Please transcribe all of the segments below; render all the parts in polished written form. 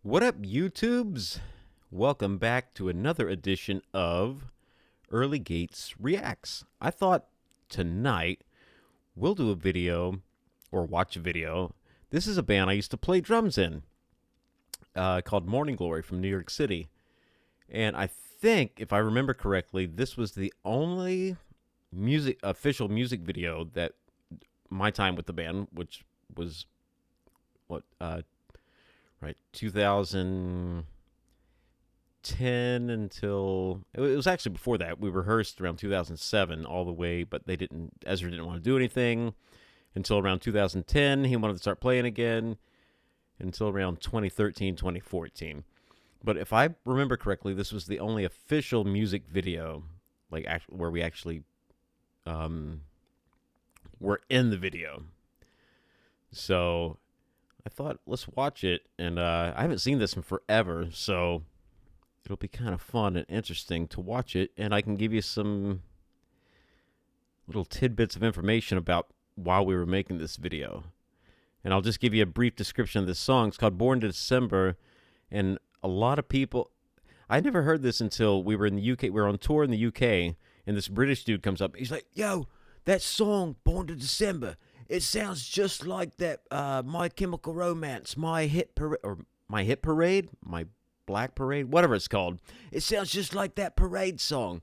What up, YouTubes? Welcome back to another edition of Early Gates Reacts. I thought tonight we'll do a video or watch a video. This is a band I used to play drums in called Morning Glory from New York City. And I think, if I remember correctly, this was the only official music video that my time with the band, which was, 2010 until, it was actually before that. We rehearsed around 2007 all the way, but Ezra didn't want to do anything until around 2010. He wanted to start playing again until around 2013, 2014. But if I remember correctly, this was the only official music video, where we actually were in the video. So I thought, let's watch it. And I haven't seen this in forever, so it'll be kind of fun and interesting to watch it. And I can give you some little tidbits of information about while we were making this video. And I'll just give you a brief description of this song. It's called Born to December. And a lot of people, I never heard this until we were in the UK. We were on tour in the UK, and this British dude comes up. He's like, yo, that song, Born to December, it sounds just like that My Chemical Romance, My Hit Parade, My Black Parade, whatever it's called. It sounds just like that Parade song.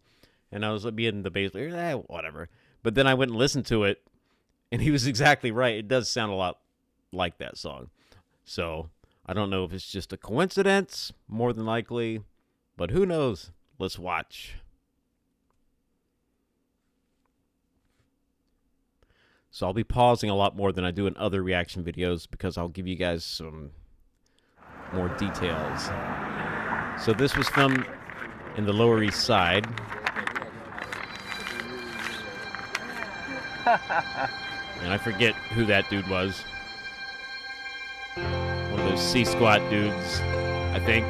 And I was being the bass, whatever. But then I went and listened to it, and he was exactly right. It does sound a lot like that song. So I don't know if it's just a coincidence, more than likely, but who knows? Let's watch. So I'll be pausing a lot more than I do in other reaction videos because I'll give you guys some more details. So this was filmed in the Lower East Side. And I forget who that dude was. One of those C-squat dudes, I think.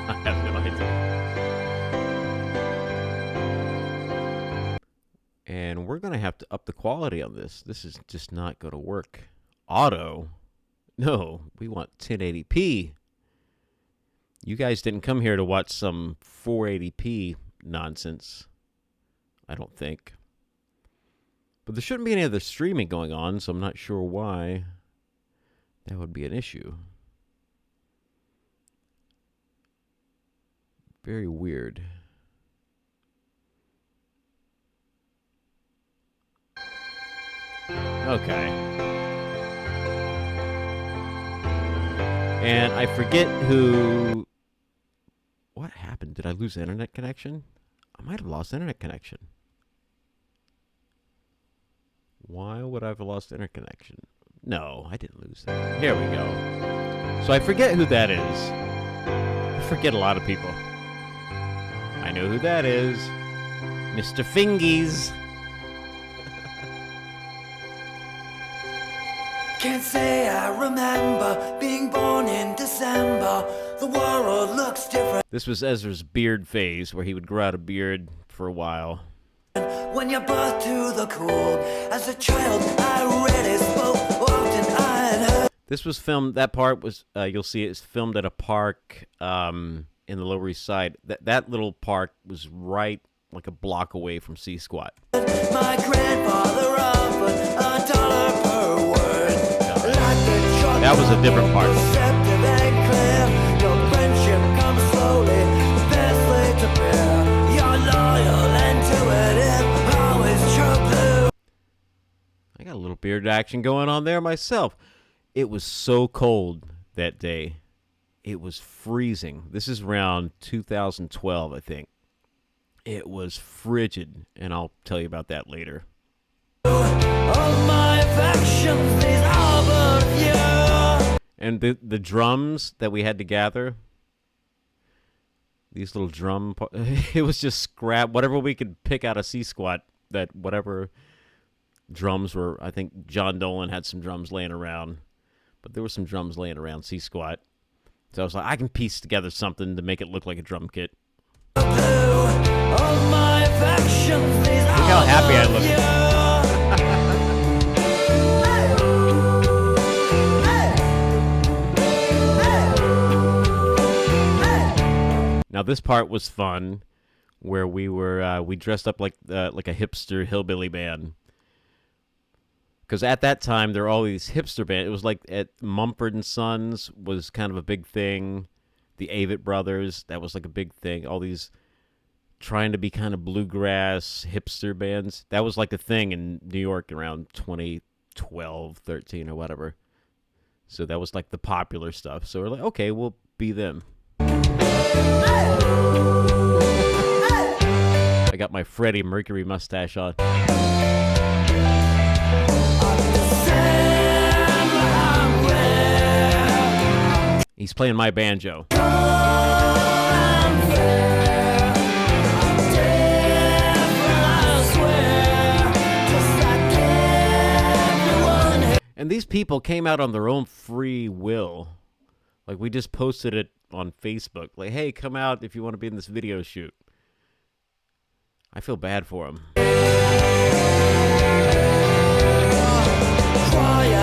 I have no idea. And we're going to have to up the quality on this. This is just not going to work. Auto? No, we want 1080p. You guys didn't come here to watch some 480p nonsense, I don't think. But there shouldn't be any other streaming going on, so I'm not sure why that would be an issue. Very weird. Okay. And I forget who... What happened? Did I lose internet connection? I might have lost internet connection. Why would I have lost internet connection? No, I didn't lose that. Here we go. So I forget who that is. I forget a lot of people. I know who that is. Mr. Fingies. Can't say I remember being born in December. The world looks different. This was Ezra's beard phase, where he would grow out a beard for a while. When you're birthed to the cold, as a child, I really spoke often. I had heard. This was filmed. That part was, you'll see, it's filmed at a park in the Lower East Side. That little park was right like a block away from C Squat. My grandfather offered $1 per word. That was a different part. Your friendship comes slowly, the best way to bear. You're loyal, intuitive, always true blue. I got a little beard action going on there myself. It was so cold that day. It was freezing. This is around 2012, I think. It was frigid, and I'll tell you about that later. Of my affections, these are but few. And the drums that we had to gather, these little drum, it was just scrap, whatever we could pick out of C-Squat, that whatever drums were, I think John Dolan had some drums laying around, but there were some drums laying around C-Squat. So I was like, I can piece together something to make it look like a drum kit. Look how happy I look. Now this part was fun, where we dressed up like a hipster hillbilly band. Because at that time there were all these hipster bands. It was like at Mumford and Sons was kind of a big thing. The Avett Brothers, that was like a big thing. All these trying to be kind of bluegrass hipster bands. That was like a thing in New York around 2012, 13 or whatever. So that was like the popular stuff. So we're like, okay, we'll be them. I got my Freddie Mercury mustache on. He's playing my banjo. And these people came out on their own free will. Like, we just posted it on Facebook. Like, hey, come out if you want to be in this video shoot. I feel bad for them. Quiet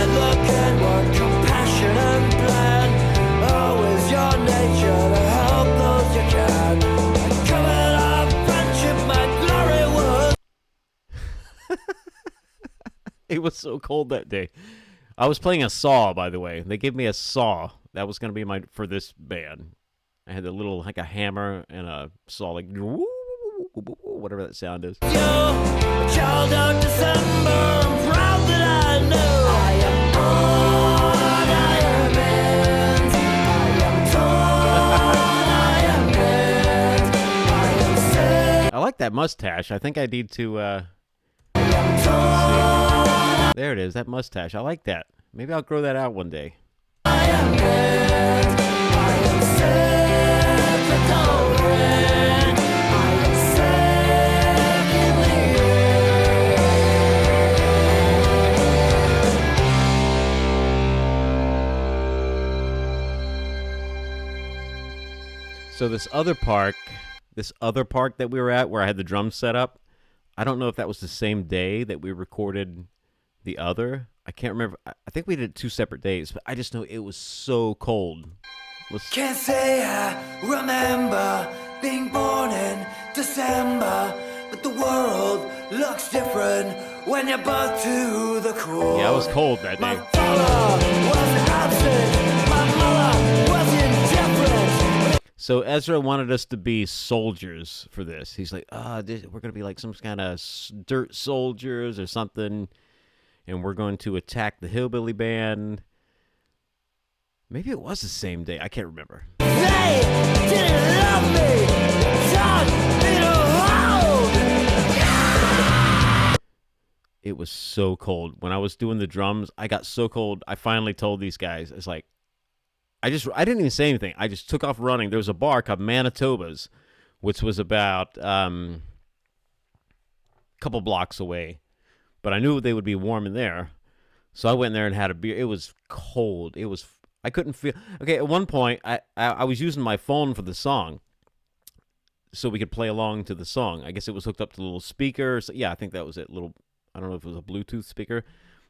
look and work, compassion and plan. Always your nature to help those you can. And covered up friendship, my glory was. It was so cold that day. I was playing a saw, by the way. They gave me a saw. That was going to be for this band. I had a little, like a hammer and a saw, like, whatever that sound is. You're a child of December. I'm proud that I know I am born, I am meant. I am torn, I am bent. I am sad. I like that mustache. I think I need to, I am torn, there it is, that mustache. I like that. Maybe I'll grow that out one day. I am bent. I am sad, but don't rent. I am sad in the air. So this other park that we were at where I had the drums set up, I don't know if that was the same day that we recorded the other. I can't remember. I think we did 2 separate days, but I just know it was so cold. Can't say I remember being born in December, but the world looks different when you're brought to the core. Yeah, it was cold that day. My father was absent, my mother was indifferent. So Ezra wanted us to be soldiers for this. He's like, we're going to be like some kind of dirt soldiers or something, and we're going to attack the hillbilly band. Maybe it was the same day. I can't remember. They didn't love me, taught me to hold. It was so cold. When I was doing the drums, I got so cold. I finally told these guys, it's like, I didn't even say anything. I just took off running. There was a bar called Manitoba's, which was about a couple blocks away. But I knew they would be warm in there. So I went there and had a beer. It was cold. I couldn't feel. Okay, at one point, I was using my phone for the song so we could play along to the song. I guess it was hooked up to a little speaker. So, yeah, I think that was it. I don't know if it was a Bluetooth speaker.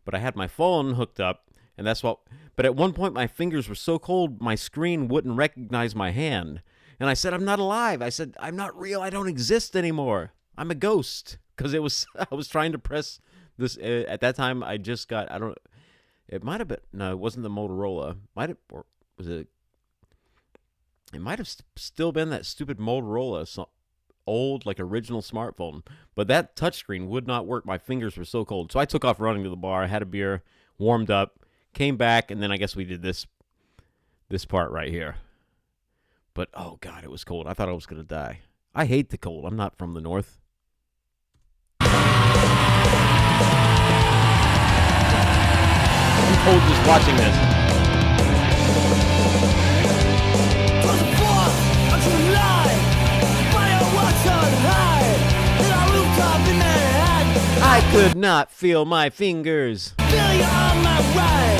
But I had my phone hooked up. And that's what, but at one point my fingers were so cold, my screen wouldn't recognize my hand. And I said, I'm not alive. I said, I'm not real. I don't exist anymore. I'm a ghost. Because I was trying to press this, at that time I just got, it might have been, no, it wasn't the Motorola. Or was it? It might have still been that stupid Motorola, old, like original smartphone. But that touchscreen would not work. My fingers were so cold. So I took off running to the bar. I had a beer, warmed up. Came back, and then I guess we did this part right here. But, oh, God, it was cold. I thought I was going to die. I hate the cold. I'm not from the north. I'm cold just watching this. For the 4th of July, fireworks on high, in our rooftop in Manhattan. I could not feel my fingers. Feel you on my right.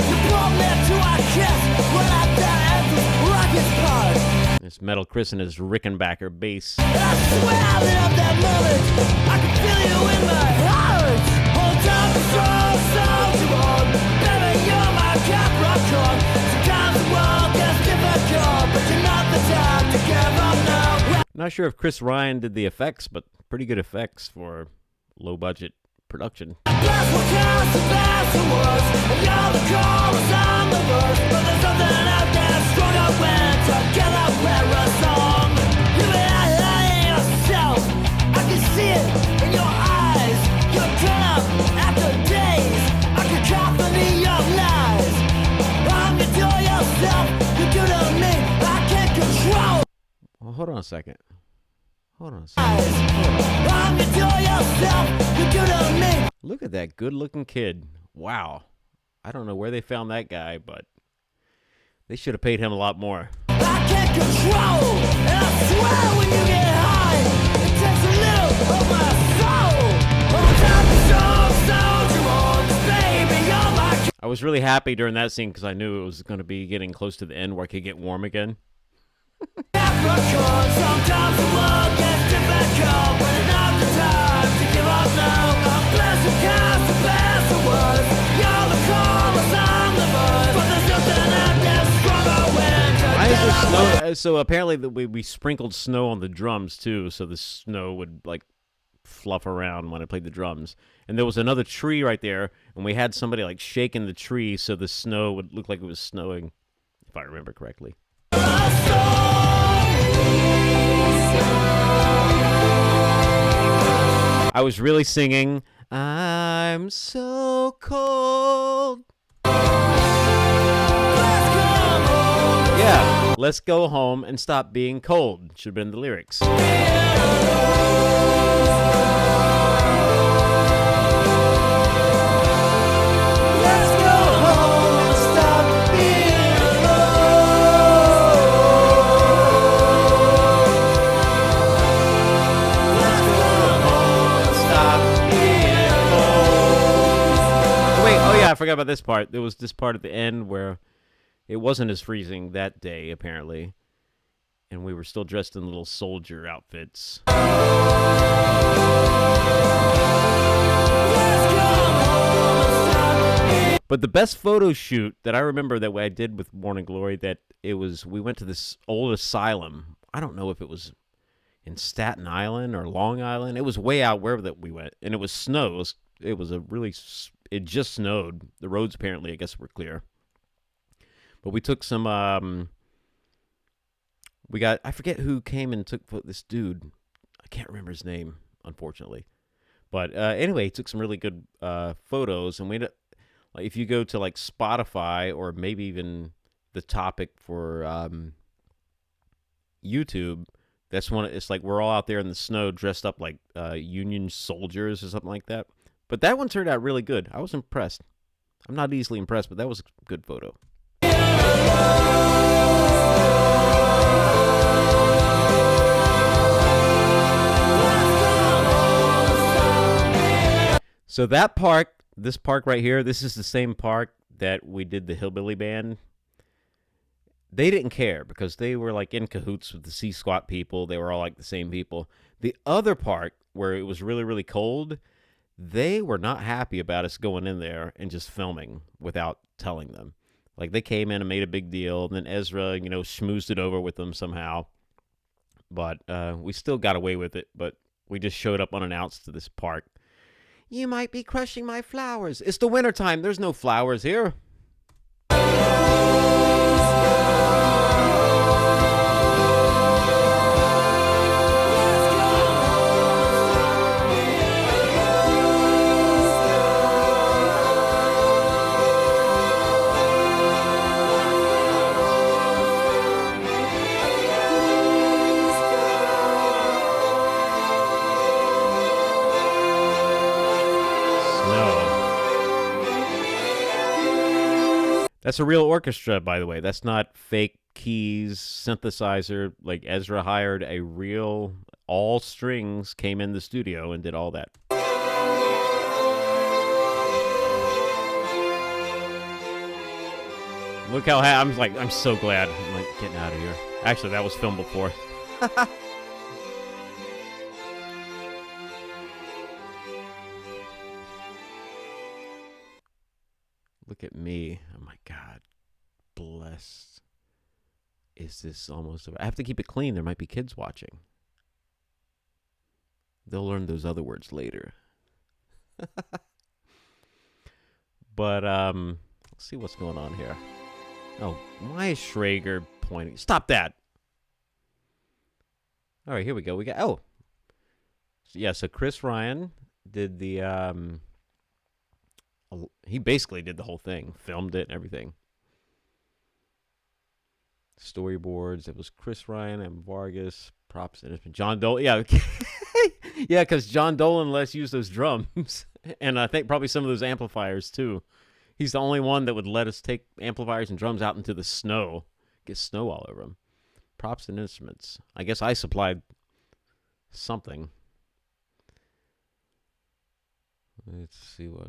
You brought me to our kiss. Right out there at the Rockets Park. It's Metal Chris and his Rickenbacker bass. And I swear I love that moment. I can feel you in my heart. Hold down the strong soldier on. Baby, you're my Capricorn. Sometimes the world gets difficult, but you're not the type to give up Not sure if Chris Ryan did the effects, but pretty good effects for low budget production. Blast will cast the blast of words, and you're the chorus on the verse. But there's something out there stronger when together we're a song. You and yourself, I can see it in your eyes. You turn up after days, I can company your lies. You do yourself, you do to me, I can't control. Well, hold on a second. Hold on a Eyes. second. You do yourself, you do to me. Look at that good-looking kid. Wow. I don't know where they found that guy, but they should have paid him a lot more. I can't control, and I swear when you get high, it takes a little of my soul. On top of some soldier on this baby, you're my I was really happy during that scene because I knew it was going to be getting close to the end where I could get warm again. Capricorn. Sometimes the world gets difficult, but it's not the time to give up now. I'm blessed and cast the best of words. You're the chorus, I'm the verse, but there's something out there stronger when Why is there together snow? So apparently we sprinkled snow on the drums too, so the snow would like fluff around when I played the drums. And there was another tree right there, and we had somebody like shaking the tree so the snow would look like it was snowing, if I remember correctly. I was really singing, I'm so cold. Yeah, let's go home and stop being cold. Should have been the lyrics. I forgot about this part. There was this part at the end where it wasn't as freezing that day, apparently. And we were still dressed in little soldier outfits. But the best photo shoot that I remember that I did with Morning Glory, that it was, we went to this old asylum. I don't know if it was in Staten Island or Long Island. It was way out wherever that we went. And it was snow. It was a really... It just snowed. The roads apparently, I guess, were clear. But we took some, I forget who came and took this dude. I can't remember his name, unfortunately. But anyway, he took some really good photos. And like, if you go to like Spotify or maybe even the topic for YouTube, that's one. It's like we're all out there in the snow dressed up like Union soldiers or something like that. But that one turned out really good. I was impressed. I'm not easily impressed, but that was a good photo. So that park, this park right here, this is the same park that we did the Hillbilly Band. They didn't care because they were like in cahoots with the C-Squat people. They were all like the same people. The other park where it was really, really cold, they were not happy about us going in there and just filming without telling them. Like, they came in and made a big deal, and then Ezra, schmoozed it over with them somehow. But we still got away with it, but we just showed up unannounced to this park. You might be crushing my flowers. It's the wintertime. There's no flowers here. That's a real orchestra, by the way. That's not fake keys, synthesizer. Like, Ezra hired a real, all strings, came in the studio and did all that. Look how I'm so glad. I'm like getting out of here. Actually, that was filmed before. Look at me. Oh my God. Blessed. Is this almost... I have to keep it clean. There might be kids watching. they'll learn those other words later. But let's see what's going on here. Oh, why is Schrager pointing? Stop that. All right, here we go. We got so Chris Ryan did the he basically did the whole thing, filmed it and everything. Storyboards. It was Chris Ryan and Vargas. Props and John Dolan. Yeah, yeah, because John Dolan lets use those drums, and I think probably some of those amplifiers too. He's the only one that would let us take amplifiers and drums out into the snow, get snow all over them. Props and instruments. I guess I supplied something. Let's see what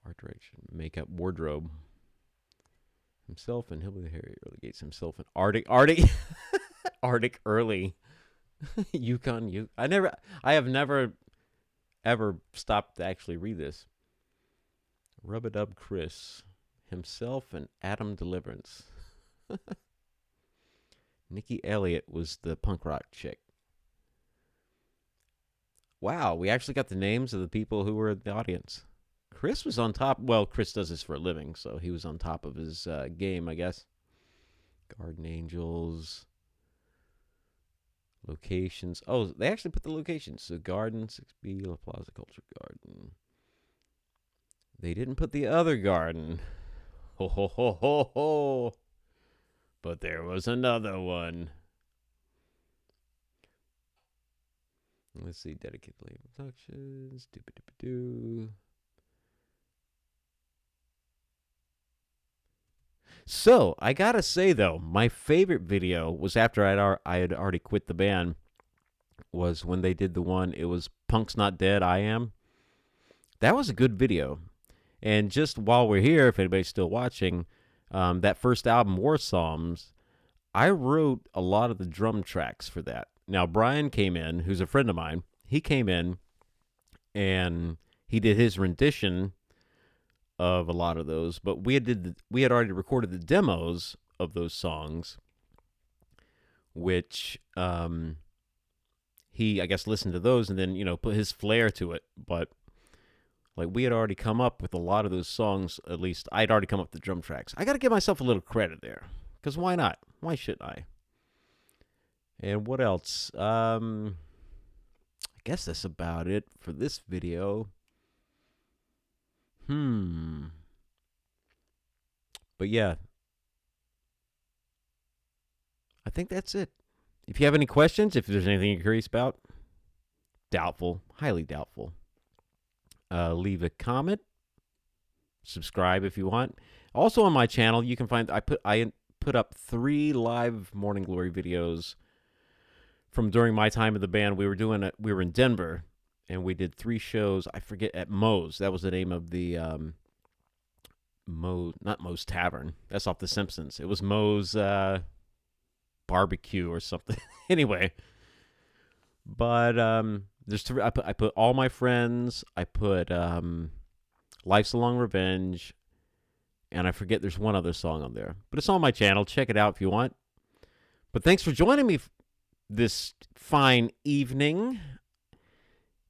art direction, makeup, wardrobe. Himself and Hillbilly Harry Early Gates. Himself and Arctic Early. Yukon. I have never ever stopped to actually read this. Rub-a-dub Chris. Himself and Adam Deliverance. Nikki Elliott was the punk rock chick. Wow, we actually got the names of the people who were in the audience. Chris was on top. Well, Chris does this for a living, so he was on top of his game, I guess. Garden Angels. Locations. Oh, they actually put the locations. So Garden, 6B, La Plaza Culture Garden. They didn't put the other garden. Ho, ho, ho, ho, ho. But there was another one. Let's see. Dedicated Label Productions. Doo-ba-doo-ba-doo. So, I gotta say, though, my favorite video was after I had already quit the band, was when they did the one, it was Punk's Not Dead, I Am. That was a good video. And just while we're here, if anybody's still watching, that first album, War Psalms, I wrote a lot of the drum tracks for that. Now, Brian came in, who's a friend of mine. He came in, and he did his rendition of a lot of those, but we had already recorded the demos of those songs, which he, I guess, listened to those and then, put his flair to it. But like, we had already come up with a lot of those songs. At least I'd already come up with the drum tracks. I got to give myself a little credit there, because why not? Why shouldn't I? And what else? I guess that's about it for this video. But yeah, I think that's it. If you have any questions, if there's anything you're curious about, doubtful, highly doubtful, leave a comment, subscribe if you want. Also on my channel, you can find, I put up 3 live Morning Glory videos from during my time in the band. We were in Denver, and we did 3 shows. I forget, at Moe's. That was the name of the not Moe's Tavern. That's off The Simpsons. It was Moe's barbecue or something. Anyway, but there's 3. I put All My Friends. I put Life's a Long Revenge, and I forget there's one other song on there. But it's on my channel. Check it out if you want. But thanks for joining me this fine evening.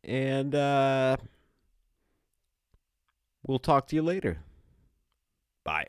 And we'll talk to you later. Bye.